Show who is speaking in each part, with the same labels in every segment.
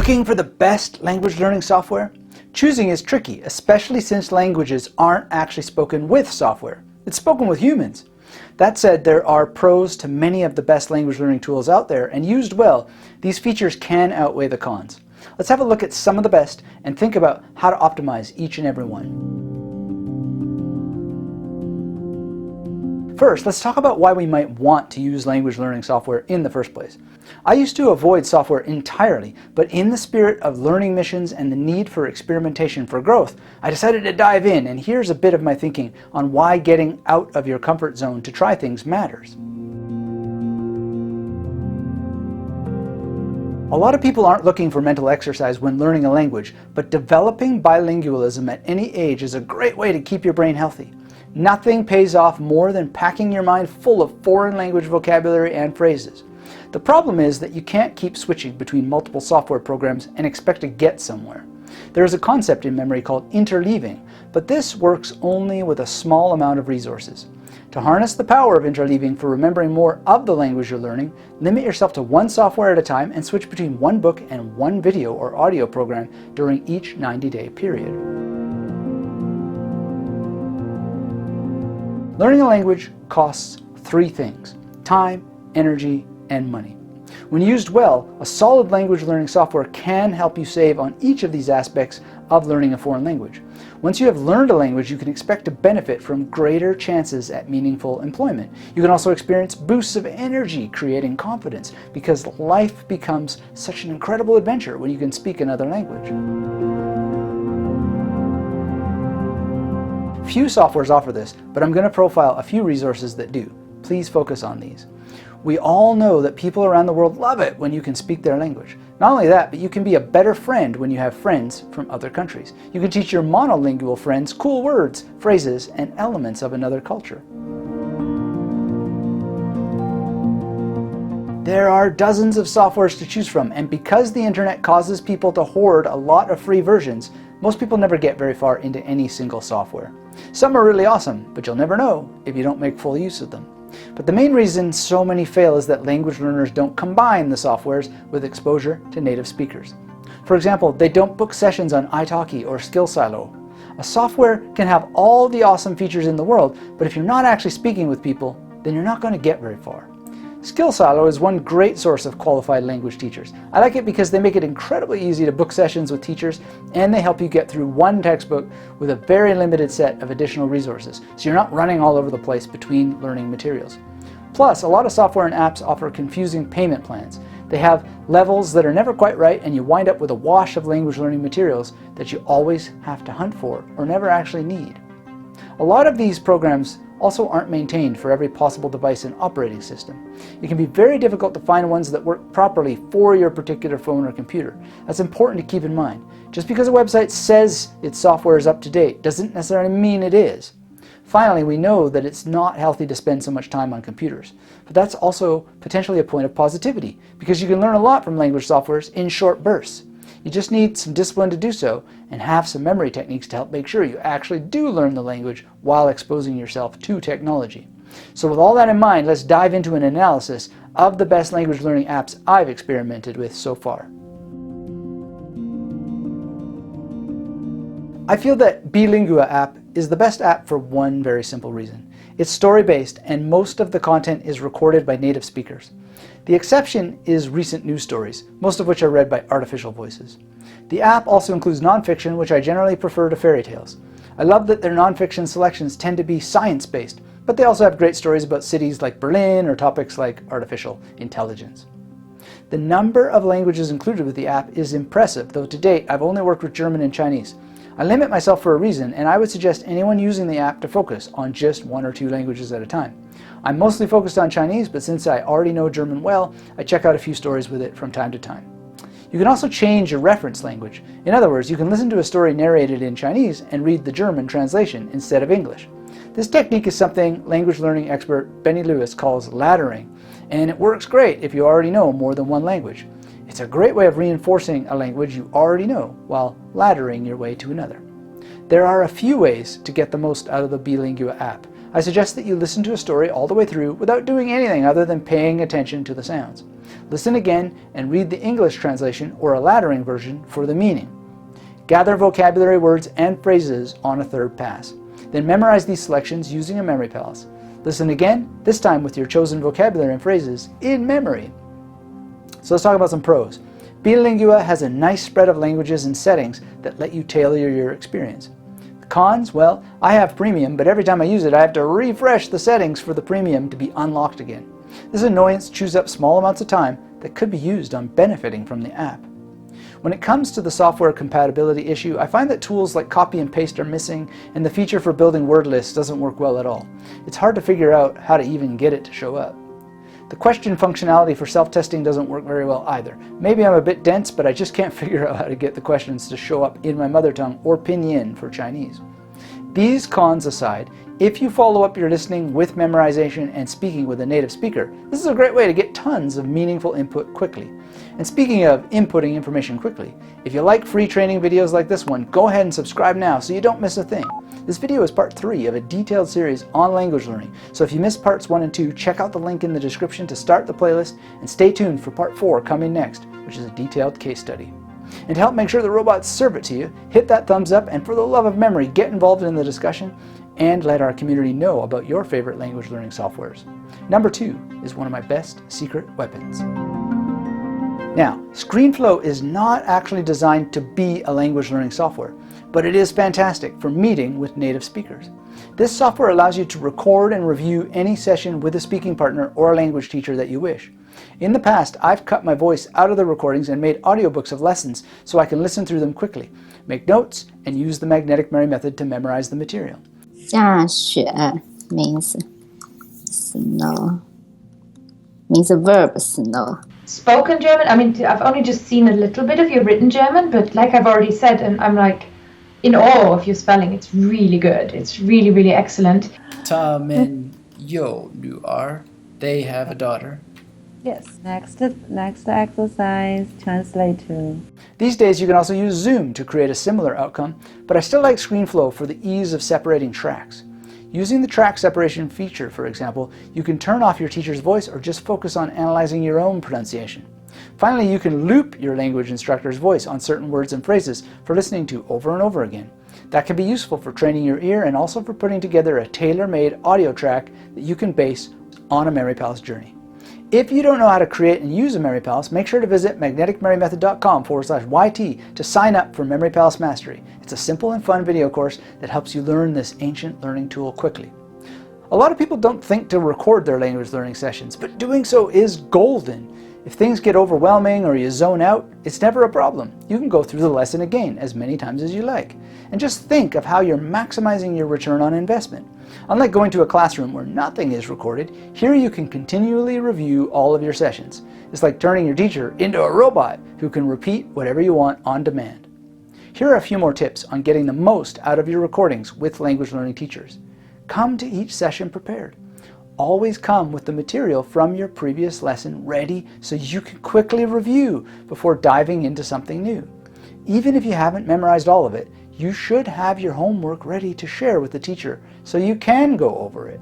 Speaker 1: Looking for the best language learning software? Choosing is tricky, especially since languages aren't actually spoken with software. It's spoken with humans. That said, there are pros to many of the best language learning tools out there, and used well, these features can outweigh the cons. Let's have a look at some of the best and think about how to optimize each and every one. First, let's talk about why we might want to use language learning software in the first place. I used to avoid software entirely, but in the spirit of learning missions and the need for experimentation for growth, I decided to dive in, and here's a bit of my thinking on why getting out of your comfort zone to try things matters. A lot of people aren't looking for mental exercise when learning a language, but developing bilingualism at any age is a great way to keep your brain healthy. Nothing pays off more than packing your mind full of foreign language vocabulary and phrases. The problem is that you can't keep switching between multiple software programs and expect to get somewhere. There is a concept in memory called interleaving, but this works only with a small amount of resources. To harness the power of interleaving for remembering more of the language you're learning, limit yourself to one software at a time and switch between one book and one video or audio program during each 90-day period. Learning a language costs three things: time, energy, and money. When used well, a solid language learning software can help you save on each of these aspects of learning a foreign language. Once you have learned a language, you can expect to benefit from greater chances at meaningful employment. You can also experience boosts of energy, creating confidence, because life becomes such an incredible adventure when you can speak another language. Few softwares offer this, but I'm going to profile a few resources that do. Please focus on these. We all know that people around the world love it when you can speak their language. Not only that, but you can be a better friend when you have friends from other countries. You can teach your monolingual friends cool words, phrases, and elements of another culture. There are dozens of softwares to choose from, and because the internet causes people to hoard a lot of free versions, most people never get very far into any single software. Some are really awesome, but you'll never know if you don't make full use of them. But the main reason so many fail is that language learners don't combine the softwares with exposure to native speakers. For example, they don't book sessions on italki or SkillSilo. A software can have all the awesome features in the world, but if you're not actually speaking with people, then you're not going to get very far. SkillSilo is one great source of qualified language teachers. I like it because they make it incredibly easy to book sessions with teachers, and they help you get through one textbook with a very limited set of additional resources, so you're not running all over the place between learning materials. Plus, a lot of software and apps offer confusing payment plans. They have levels that are never quite right, and you wind up with a wash of language learning materials that you always have to hunt for or never actually need. A lot of these programs also aren't maintained for every possible device and operating system. It can be very difficult to find ones that work properly for your particular phone or computer. That's important to keep in mind. Just because a website says its software is up to date doesn't necessarily mean it is. Finally, we know that it's not healthy to spend so much time on computers, but that's also potentially a point of positivity, because you can learn a lot from language softwares in short bursts. You just need some discipline to do so, and have some memory techniques to help make sure you actually do learn the language while exposing yourself to technology. So with all that in mind, let's dive into an analysis of the best language learning apps I've experimented with so far. I feel that B-lingua app is the best app for one very simple reason. It's story-based, and most of the content is recorded by native speakers. The exception is recent news stories, most of which are read by artificial voices. The app also includes nonfiction, which I generally prefer to fairy tales. I love that their nonfiction selections tend to be science-based, but they also have great stories about cities like Berlin or topics like artificial intelligence. The number of languages included with the app is impressive, though to date I've only worked with German and Chinese. I limit myself for a reason, and I would suggest anyone using the app to focus on just one or two languages at a time. I'm mostly focused on Chinese, but since I already know German well, I check out a few stories with it from time to time. You can also change your reference language. In other words, you can listen to a story narrated in Chinese and read the German translation instead of English. This technique is something language learning expert Benny Lewis calls laddering, and it works great if you already know more than one language. It's a great way of reinforcing a language you already know while laddering your way to another. There are a few ways to get the most out of the B-lingua app. I suggest that you listen to a story all the way through without doing anything other than paying attention to the sounds. Listen again and read the English translation or a laddering version for the meaning. Gather vocabulary words and phrases on a third pass. Then memorize these selections using a memory palace. Listen again, this time with your chosen vocabulary and phrases in memory. So let's talk about some pros. B-lingua has a nice spread of languages and settings that let you tailor your experience. The cons? Well, I have premium, but every time I use it I have to refresh the settings for the premium to be unlocked again. This annoyance chews up small amounts of time that could be used on benefiting from the app. When it comes to the software compatibility issue, I find that tools like copy and paste are missing, and the feature for building word lists doesn't work well at all. It's hard to figure out how to even get it to show up. The question functionality for self-testing doesn't work very well either. Maybe I'm a bit dense, but I just can't figure out how to get the questions to show up in my mother tongue or pinyin for Chinese. These cons aside, if you follow up your listening with memorization and speaking with a native speaker, this is a great way to get tons of meaningful input quickly. And speaking of inputting information quickly, if you like free training videos like this one, go ahead and subscribe now so you don't miss a thing. This video is part 3 of a detailed series on language learning, so if you missed parts 1 and 2, check out the link in the description to start the playlist, and stay tuned for part 4 coming next, which is a detailed case study. And to help make sure the robots serve it to you, hit that thumbs up, and for the love of memory, get involved in the discussion and let our community know about your favorite language learning softwares. Number 2 is one of my best secret weapons. Now, ScreenFlow is not actually designed to be a language learning software, but it is fantastic for meeting with native speakers. This software allows you to record and review any session with a speaking partner or a language teacher that you wish. In the past, I've cut my voice out of the recordings and made audiobooks of lessons so I can listen through them quickly, make notes, and use the magnetic Mary method to memorize the material.
Speaker 2: 下雪 means snow, means a verb snow.
Speaker 3: Spoken German, I mean, I've only just seen a little bit of your written German, but like I've already said, and I'm like in awe of your spelling. It's really good. It's really, really excellent.
Speaker 1: Ta men yo nu are. They have a daughter.
Speaker 4: Yes, next exercise, translate to.
Speaker 1: These days you can also use Zoom to create a similar outcome, but I still like ScreenFlow for the ease of separating tracks. Using the track separation feature, for example, you can turn off your teacher's voice or just focus on analyzing your own pronunciation. Finally, you can loop your language instructor's voice on certain words and phrases for listening to over and over again. That can be useful for training your ear and also for putting together a tailor-made audio track that you can base on a Mary Palace journey. If you don't know how to create and use a Mary Palace, make sure to visit magneticmarymethod.com/YT to sign up for Memory Palace Mastery. It's a simple and fun video course that helps you learn this ancient learning tool quickly. A lot of people don't think to record their language learning sessions, but doing so is golden. If things get overwhelming or you zone out, it's never a problem. You can go through the lesson again as many times as you like. And just think of how you're maximizing your return on investment. Unlike going to a classroom where nothing is recorded, here you can continually review all of your sessions. It's like turning your teacher into a robot who can repeat whatever you want on demand. Here are a few more tips on getting the most out of your recordings with language learning teachers. Come to each session prepared. Always come with the material from your previous lesson ready so you can quickly review before diving into something new. Even if you haven't memorized all of it, you should have your homework ready to share with the teacher so you can go over it.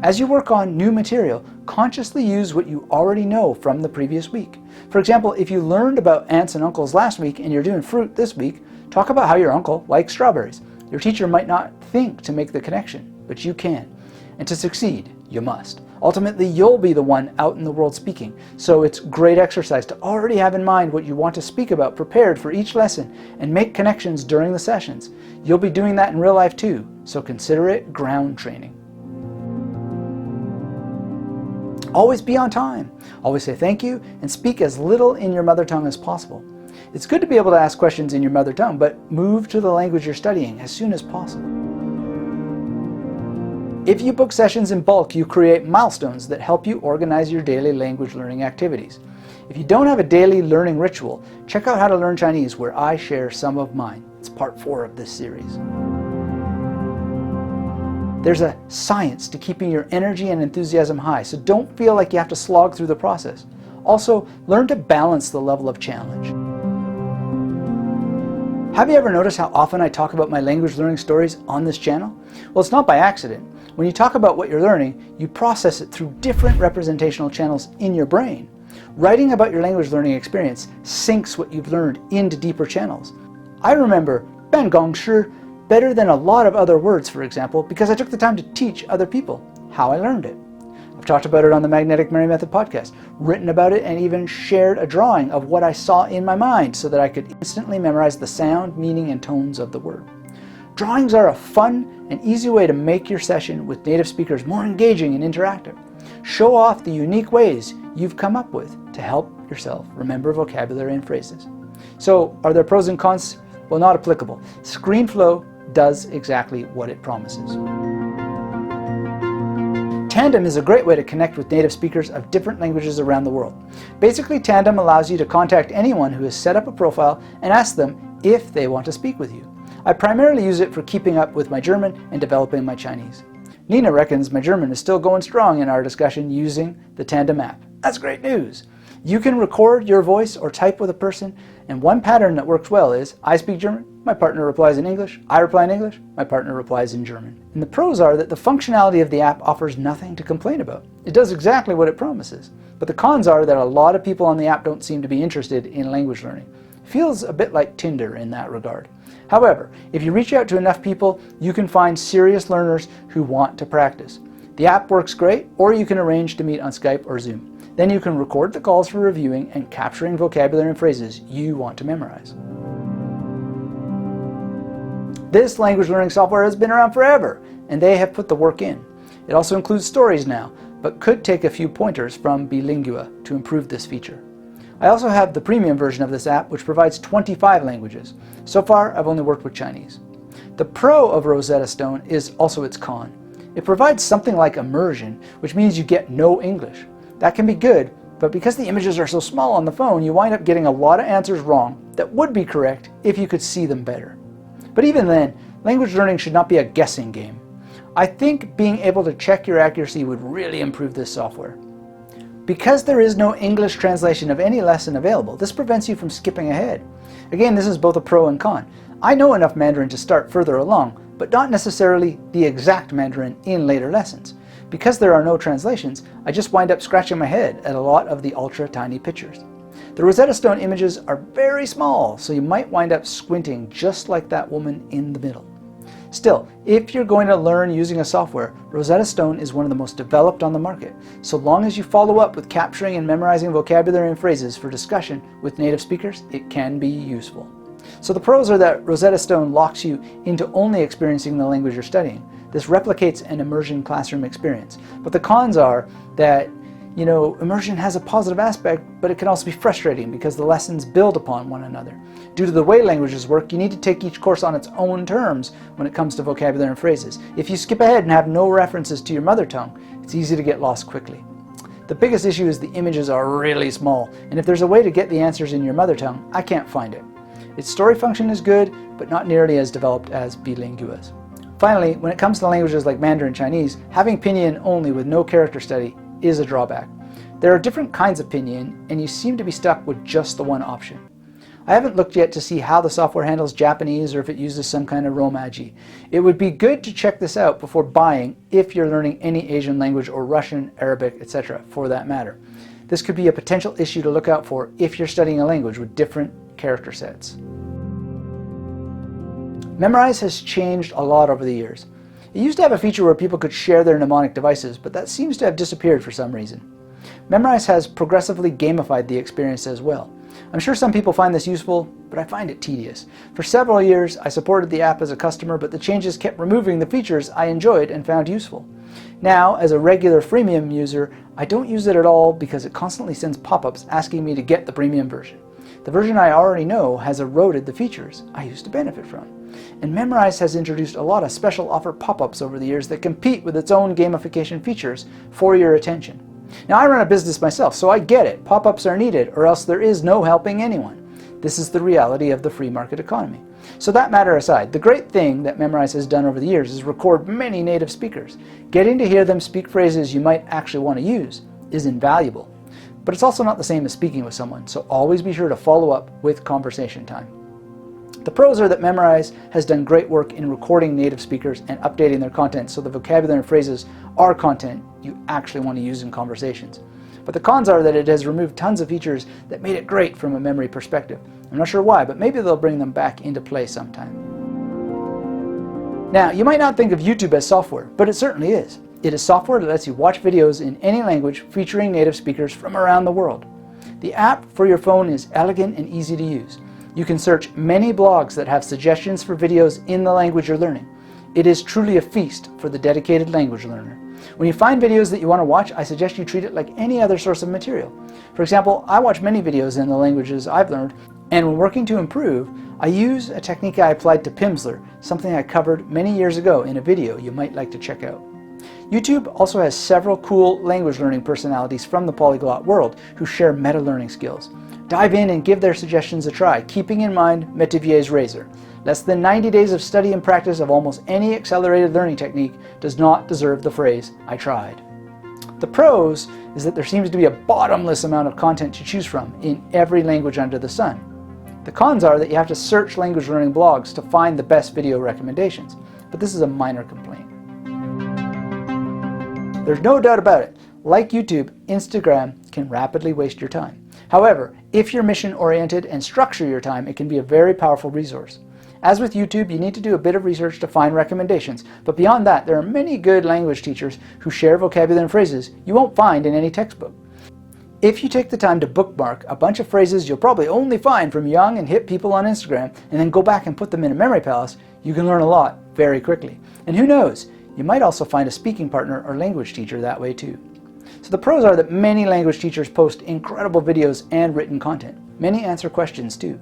Speaker 1: As you work on new material, consciously use what you already know from the previous week. For example, if you learned about aunts and uncles last week and you're doing fruit this week, talk about how your uncle likes strawberries. Your teacher might not think to make the connection, but you can. And to succeed, you must. Ultimately, you'll be the one out in the world speaking, so it's great exercise to already have in mind what you want to speak about prepared for each lesson and make connections during the sessions. You'll be doing that in real life too, so consider it ground training. Always be on time. Always say thank you and speak as little in your mother tongue as possible. It's good to be able to ask questions in your mother tongue, but move to the language you're studying as soon as possible. If you book sessions in bulk, you create milestones that help you organize your daily language learning activities. If you don't have a daily learning ritual, check out How to Learn Chinese, where I share some of mine. It's part 4 of this series. There's a science to keeping your energy and enthusiasm high, so don't feel like you have to slog through the process. Also, learn to balance the level of challenge. Have you ever noticed how often I talk about my language learning stories on this channel? Well, it's not by accident. When you talk about what you're learning, you process it through different representational channels in your brain. Writing about your language learning experience sinks what you've learned into deeper channels. I remember 办公室 better than a lot of other words, for example, because I took the time to teach other people how I learned it. I've talked about it on the Magnetic Memory Method podcast, written about it, and even shared a drawing of what I saw in my mind so that I could instantly memorize the sound, meaning, and tones of the word. Drawings are a fun and easy way to make your session with native speakers more engaging and interactive. Show off the unique ways you've come up with to help yourself remember vocabulary and phrases. So, are there pros and cons? Well, not applicable. ScreenFlow does exactly what it promises. Tandem is a great way to connect with native speakers of different languages around the world. Basically, Tandem allows you to contact anyone who has set up a profile and ask them if they want to speak with you. I primarily use it for keeping up with my German and developing my Chinese. Nina reckons my German is still going strong in our discussion using the Tandem app. That's great news! You can record your voice or type with a person, and one pattern that works well is I speak German, my partner replies in English, I reply in English, my partner replies in German. And the pros are that the functionality of the app offers nothing to complain about. It does exactly what it promises. But the cons are that a lot of people on the app don't seem to be interested in language learning. It feels a bit like Tinder in that regard. However, if you reach out to enough people, you can find serious learners who want to practice. The app works great, or you can arrange to meet on Skype or Zoom. Then you can record the calls for reviewing and capturing vocabulary and phrases you want to memorize. This language learning software has been around forever, and they have put the work in. It also includes stories now, but could take a few pointers from B-lingua to improve this feature. I also have the premium version of this app, which provides 25 languages. So far, I've only worked with Chinese. The pro of Rosetta Stone is also its con. It provides something like immersion, which means you get no English. That can be good, but because the images are so small on the phone, you wind up getting a lot of answers wrong that would be correct if you could see them better. But even then, language learning should not be a guessing game. I think being able to check your accuracy would really improve this software. Because there is no English translation of any lesson available, this prevents you from skipping ahead. Again, this is both a pro and con. I know enough Mandarin to start further along, but not necessarily the exact Mandarin in later lessons. Because there are no translations, I just wind up scratching my head at a lot of the ultra tiny pictures. The Rosetta Stone images are very small, so you might wind up squinting just like that woman in the middle. Still, if you're going to learn using a software, Rosetta Stone is one of the most developed on the market, so long as you follow up with capturing and memorizing vocabulary and phrases for discussion with native speakers, it can be useful. So the pros are that Rosetta Stone locks you into only experiencing the language you're studying. This replicates an immersion classroom experience. But the cons are that, immersion has a positive aspect, but it can also be frustrating because the lessons build upon one another. Due to the way languages work, you need to take each course on its own terms when it comes to vocabulary and phrases. If you skip ahead and have no references to your mother tongue, it's easy to get lost quickly. The biggest issue is the images are really small, and if there's a way to get the answers in your mother tongue, I can't find it. Its story function is good, but not nearly as developed as B-lingua's. Finally, when it comes to languages like Mandarin Chinese, having pinyin only with no character study is a drawback. There are different kinds of pinyin, and you seem to be stuck with just the one option. I haven't looked yet to see how the software handles Japanese or if it uses some kind of romaji. It would be good to check this out before buying if you're learning any Asian language or Russian, Arabic, etc. for that matter. This could be a potential issue to look out for if you're studying a language with different character sets. Memrise has changed a lot over the years. It used to have a feature where people could share their mnemonic devices, but that seems to have disappeared for some reason. Memrise has progressively gamified the experience as well. I'm sure some people find this useful, but I find it tedious. For several years, I supported the app as a customer, but the changes kept removing the features I enjoyed and found useful. Now, as a regular freemium user, I don't use it at all because it constantly sends pop-ups asking me to get the premium version. The version I already know has eroded the features I used to benefit from. And Memrise has introduced a lot of special offer pop-ups over the years that compete with its own gamification features for your attention. Now, I run a business myself, so I get it. Pop-ups are needed, or else there is no helping anyone. This is the reality of the free market economy. So that matter aside, the great thing that Memrise has done over the years is record many native speakers. Getting to hear them speak phrases you might actually want to use is invaluable. But it's also not the same as speaking with someone, so always be sure to follow up with conversation time. The pros are that Memrise has done great work in recording native speakers and updating their content so the vocabulary and phrases are content you actually want to use in conversations. But the cons are that it has removed tons of features that made it great from a memory perspective. I'm not sure why, but maybe they'll bring them back into play sometime. Now, you might not think of YouTube as software, but it certainly is. It is software that lets you watch videos in any language featuring native speakers from around the world. The app for your phone is elegant and easy to use. You can search many blogs that have suggestions for videos in the language you're learning. It is truly a feast for the dedicated language learner. When you find videos that you want to watch, I suggest you treat it like any other source of material. For example, I watch many videos in the languages I've learned, and when working to improve, I use a technique I applied to Pimsleur, something I covered many years ago in a video you might like to check out. YouTube also has several cool language learning personalities from the polyglot world who share meta-learning skills. Dive in and give their suggestions a try, keeping in mind Metivier's razor. Less than 90 days of study and practice of almost any accelerated learning technique does not deserve the phrase, "I tried." The pros is that there seems to be a bottomless amount of content to choose from in every language under the sun. The cons are that you have to search language learning blogs to find the best video recommendations, but this is a minor complaint. There's no doubt about it, like YouTube, Instagram can rapidly waste your time. However, if you're mission-oriented and structure your time, it can be a very powerful resource. As with YouTube, you need to do a bit of research to find recommendations, but beyond that, there are many good language teachers who share vocabulary and phrases you won't find in any textbook. If you take the time to bookmark a bunch of phrases you'll probably only find from young and hip people on Instagram, and then go back and put them in a memory palace, you can learn a lot very quickly. And who knows, you might also find a speaking partner or language teacher that way too. So the pros are that many language teachers post incredible videos and written content. Many answer questions too.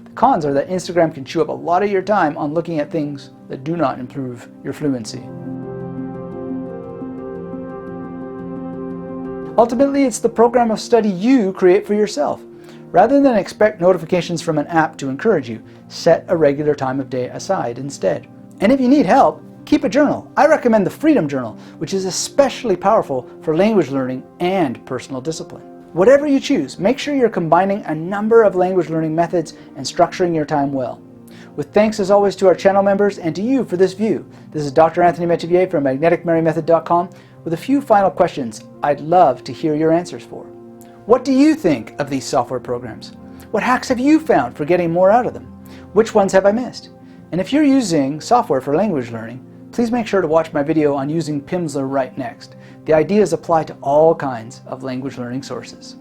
Speaker 1: The cons are that Instagram can chew up a lot of your time on looking at things that do not improve your fluency. Ultimately, it's the program of study you create for yourself. Rather than expect notifications from an app to encourage you, set a regular time of day aside instead. And if you need help, keep a journal. I recommend the Freedom Journal, which is especially powerful for language learning and personal discipline. Whatever you choose, make sure you're combining a number of language learning methods and structuring your time well. With thanks as always to our channel members and to you for this view, this is Dr. Anthony Metivier from MagneticMemoryMethod.com with a few final questions I'd love to hear your answers for. What do you think of these software programs? What hacks have you found for getting more out of them? Which ones have I missed? And if you're using software for language learning, please make sure to watch my video on using Pimsleur right next. The ideas apply to all kinds of language learning sources.